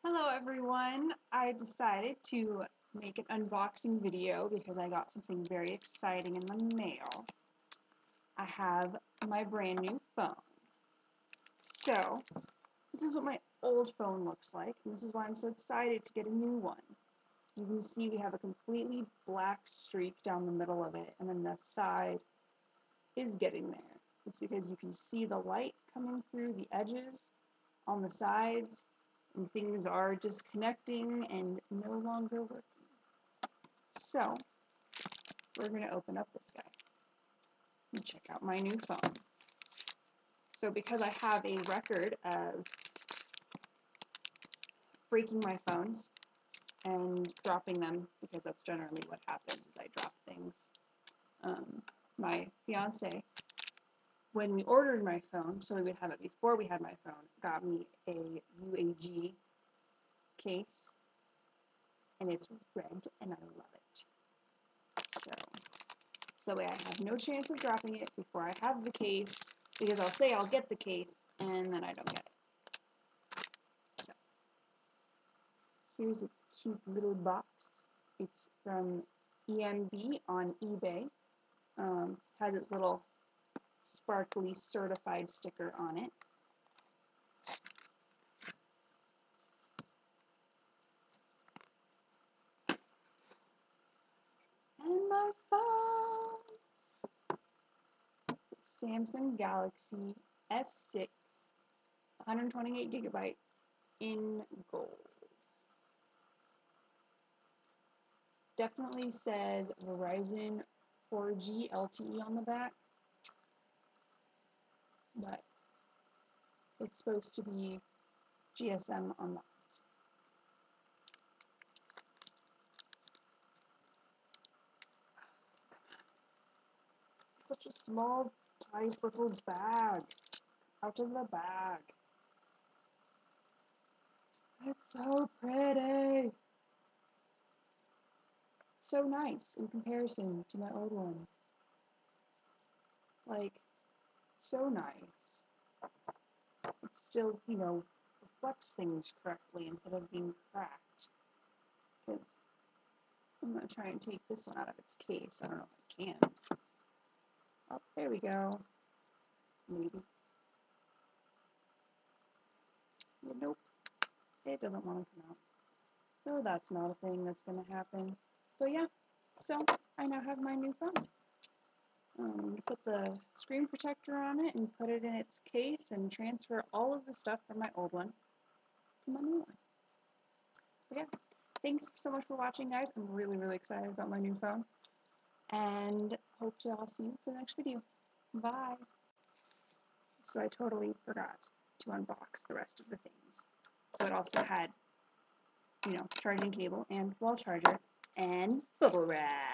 Hello everyone! I decided to make an unboxing video because I got something very exciting in the mail. I have my brand new phone. So, this is what my old phone looks like, and this is why I'm so excited to get a new one. You can see we have a completely black streak down the middle of it, and then the side is getting there. It's because you can see the light coming through the edges on the sides, and things are disconnecting and no longer working. So, we're going to open up this guy and check out my new phone. So because I have a record of breaking my phones and dropping them, because that's generally what happens, is I drop things. My fiance, when we ordered my phone, so we would have it before we had my phone, got me a UAG case, and it's red, and I love it. So that way I have no chance of dropping it before I have the case, because I'll say I'll get the case, and then I don't get it. So, here's its cute little box. It's from EMB on eBay. Has its little sparkly certified sticker on it. And my phone! Samsung Galaxy S6, 128 gigabytes in gold. Definitely says Verizon 4G LTE on the back, but it's supposed to be GSM on the front. Such a small, tight little bag. Out of the bag. It's so pretty. So nice in comparison to my old one. Like, so nice. It still, reflects things correctly instead of being cracked. Because I'm going to try and take this one out of its case. I don't know if I can. Oh, there we go. Maybe. Nope. It doesn't want to come out. So that's not a thing that's going to happen. But yeah, so I now have my new phone. Put the screen protector on it and put it in its case and transfer all of the stuff from my old one to my new one. But yeah, thanks so much for watching, guys. I'm really, really excited about my new phone. And hope to all see you for the next video. Bye! So I totally forgot to unbox the rest of the things. So it also had, charging cable and wall charger and bubble wrap.